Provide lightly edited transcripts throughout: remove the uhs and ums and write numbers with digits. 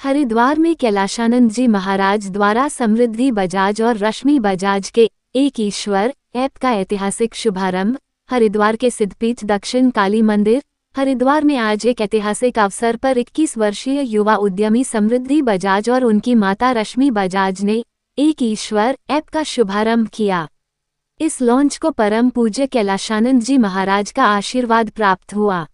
हरिद्वार में कैलाशानंद जी महाराज द्वारा समृद्धि बजाज और रश्मि बजाज के एक ईश्वर ऐप का ऐतिहासिक शुभारंभ। हरिद्वार के सिद्धपीठ दक्षिण काली मंदिर हरिद्वार में आज एक ऐतिहासिक अवसर पर 21 वर्षीय युवा उद्यमी समृद्धि बजाज और उनकी माता रश्मि बजाज ने एक ईश्वर ऐप का शुभारंभ किया। इस लॉन्च को परम पूज्य कैलाशानंद जी महाराज का आशीर्वाद प्राप्त हुआ।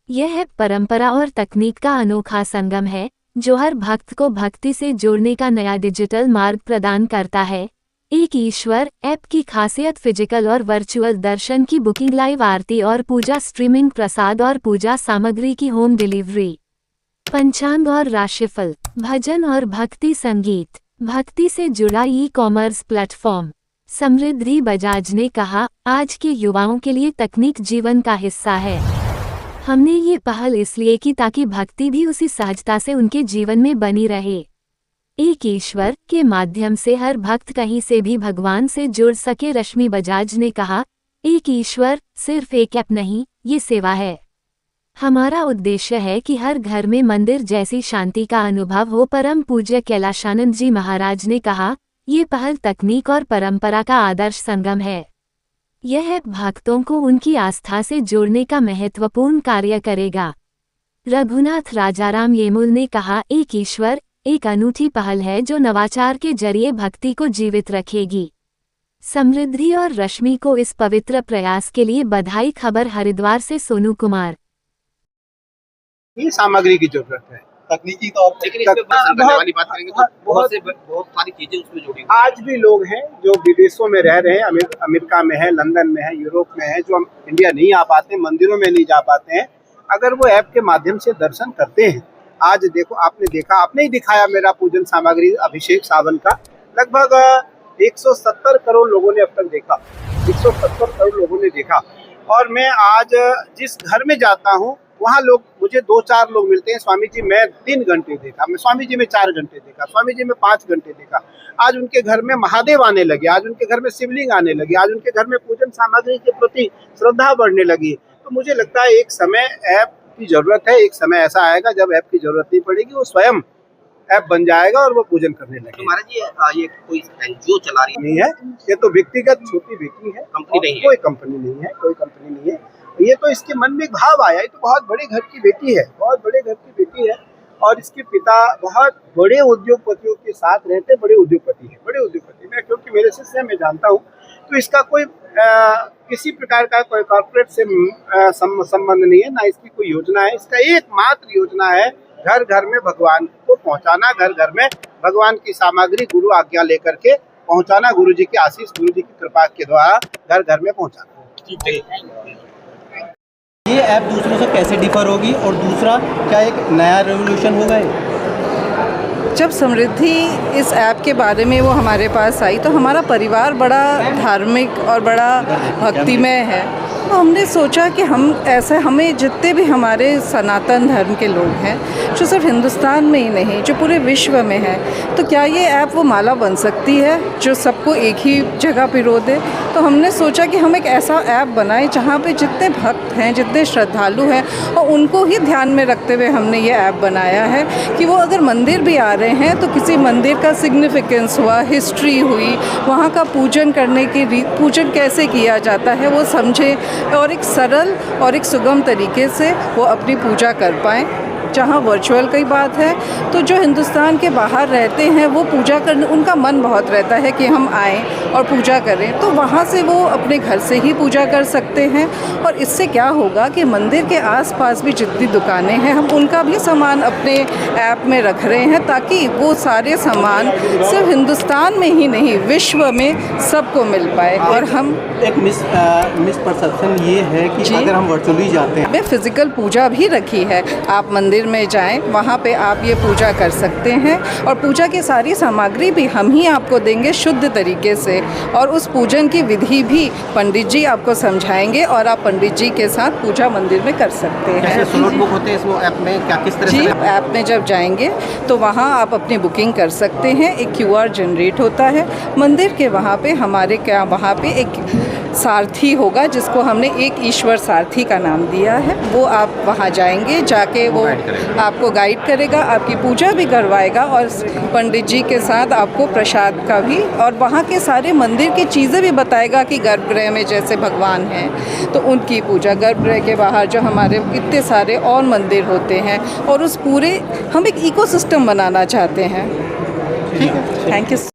यह ऐप परंपरा और तकनीक का अनोखा संगम है जो हर भक्त को भक्ति से जोड़ने का नया डिजिटल मार्ग प्रदान करता है। एक ईश्वर ऐप की खासियत फिजिकल और वर्चुअल दर्शन की बुकिंग, लाइव आरती और पूजा स्ट्रीमिंग, प्रसाद और पूजा सामग्री की होम डिलीवरी, पंचांग और राशिफल, भजन और भक्ति संगीत, भक्ति से जुड़ा ई कॉमर्स प्लेटफॉर्म। समृद्धि बजाज ने कहा, आज के युवाओं के लिए तकनीक जीवन का हिस्सा है। हमने ये पहल इसलिए की ताकि भक्ति भी उसी सहजता से उनके जीवन में बनी रहे। एक ईश्वर के माध्यम से हर भक्त कहीं से भी भगवान से जुड़ सके। रश्मि बजाज ने कहा, एक ईश्वर सिर्फ एक ऐप नहीं, ये सेवा है। हमारा उद्देश्य है कि हर घर में मंदिर जैसी शांति का अनुभव हो। परम पूज्य कैलाशानंद जी महाराज ने कहा, ये पहल तकनीक और परंपरा का आदर्श संगम है। यह ऐप भक्तों को उनकी आस्था से जोड़ने का महत्वपूर्ण कार्य करेगा। रघुनाथ राजाराम येमुल ने कहा, एक ईश्वर एक अनूठी पहल है जो नवाचार के जरिए भक्ति को जीवित रखेगी। समृद्धि और रश्मि को इस पवित्र प्रयास के लिए बधाई। खबर हरिद्वार से सोनू कुमार। ये सामग्री की जरूरत है, तकनीकी तौर पर, लेकिन इसमें करने वाली बात करेंगे तो बहुत सारी चीजें उसमें जुड़ी। आज भी लोग हैं जो विदेशों में रह रहे हैं, अमेरिका में है, लंदन में है, यूरोप में है, जो हम इंडिया नहीं आ पाते, मंदिरों में नहीं जा पाते हैं। अगर वो ऐप के माध्यम से दर्शन करते हैं, आज देखो आपने देखा, आपने ही दिखाया मेरा पूजन सामग्री अभिषेक सावन का, लगभग 170 करोड़ लोगों ने अब तक देखा, 170 करोड़ लोगों ने देखा। और मैं आज जिस घर में जाता हूँ वहाँ लोग, मुझे 2-4 लोग मिलते हैं, स्वामी जी मैं 3 घंटे देखा, मैं स्वामी जी में 4 घंटे देखा, स्वामी जी में 5 घंटे देखा। आज उनके घर में महादेव आने लगे, आज उनके घर में शिवलिंग आने लगे, आज उनके घर में पूजन सामग्री के प्रति श्रद्धा बढ़ने लगी। तो मुझे लगता है एक समय ऐप की जरूरत है, एक समय ऐसा आएगा जब ऐप की जरूरत नहीं पड़ेगी, वो स्वयं ऐप बन जाएगा और वो पूजन करने लगेगा। महाराज जी, ये कोई एनजीओ चला रही नहीं है, ये तो व्यक्तिगत छोटी बेटी है, कंपनी नहीं है, कोई कंपनी नहीं है, कोई कंपनी नहीं है। ये तो इसके मन में एक भाव आया, ये तो बहुत बड़े घर की बेटी है, बहुत बड़े घर की बेटी है। और इसके पिता बहुत बड़े उद्योगपतियों के साथ रहते, बड़े उद्योगपति है, बड़े उद्योगपति। मैं क्योंकि मेरे शिष्य मैं जानता हूँ, तो इसका कोई किसी प्रकार का कोई कॉर्पोरेट से संबंध नहीं है, ना इसकी कोई योजना है। इसका एकमात्र योजना है घर घर में भगवान को पहुंचाना, घर घर में भगवान की सामग्री गुरु आज्ञा लेकर के पहुंचाना, गुरु जी की आशीष, गुरु जी की कृपा के द्वारा घर घर में पहुंचाना। ये ऐप दूसरों से कैसे डिफर होगी, और दूसरा क्या एक नया रेवोल्यूशन होगा? जब समृद्धि इस ऐप के बारे में वो हमारे पास आई तो हमारा परिवार बड़ा धार्मिक और बड़ा भक्तिमय है। तो हमने सोचा कि हमें जितने भी हमारे सनातन धर्म के लोग हैं, जो सिर्फ हिंदुस्तान में ही नहीं, जो पूरे विश्व में है, तो क्या ये ऐप वो माला बन सकती है जो सबको एक ही जगह पिरो दे। तो हमने सोचा कि हम एक ऐसा ऐप बनाएं जहाँ पे जितने भक्त हैं, जितने श्रद्धालु हैं, और उनको ही ध्यान में रखते हुए हमने ये ऐप बनाया है कि वो अगर मंदिर भी आ रहे हैं तो किसी मंदिर का सिग्निफिकेंस हुआ, हिस्ट्री हुई, वहाँ का पूजन करने की पूजन कैसे किया जाता है वो समझे, और एक सरल और एक सुगम तरीके से वो अपनी पूजा कर पाएँ। जहाँ वर्चुअल की बात है तो जो हिंदुस्तान के बाहर रहते हैं वो पूजा करने, उनका मन बहुत रहता है कि हम आएँ और पूजा करें, तो वहाँ से वो अपने घर से ही पूजा कर सकते हैं। और इससे क्या होगा कि मंदिर के आसपास भी जितनी दुकानें हैं, हम उनका भी सामान अपने ऐप में रख रहे हैं, ताकि वो सारे सामान सिर्फ हिंदुस्तान में ही नहीं, विश्व में सबको मिल पाए। और हम एक मिसपरसेप्शन ये है कि अगर हम वर्चुअली जाते हैं, फिजिकल पूजा भी रखी है, आप मंदिर मंदिर में जाएं, वहाँ पे आप ये पूजा कर सकते हैं और पूजा की सारी सामग्री भी हम ही आपको देंगे शुद्ध तरीके से, और उस पूजन की विधि भी पंडित जी आपको समझाएंगे और आप पंडित जी के साथ पूजा मंदिर में कर सकते हैं। जैसे स्लॉट बुक होते हैं इस ऐप में, क्या किस तरह जी, से? ऐप में जब जाएंगे तो वहाँ आप अपनी बुकिंग कर सकते हैं। एक QR जनरेट होता है मंदिर के, वहाँ पे हमारे वहाँ पे एक सारथी होगा जिसको हमने एक ईश्वर सारथी का नाम दिया है। वो आप वहाँ जाएंगे, जाके वो आपको गाइड करेगा, आपकी पूजा भी करवाएगा और पंडित जी के साथ आपको प्रसाद का भी, और वहाँ के सारे मंदिर की चीज़ें भी बताएगा कि गर्भगृह में जैसे भगवान हैं तो उनकी पूजा, गर्भगृह के बाहर जो हमारे इतने सारे और मंदिर होते हैं, और उस पूरे हम एक इकोसिस्टम बनाना चाहते हैं। ठीक है, थैंक यू।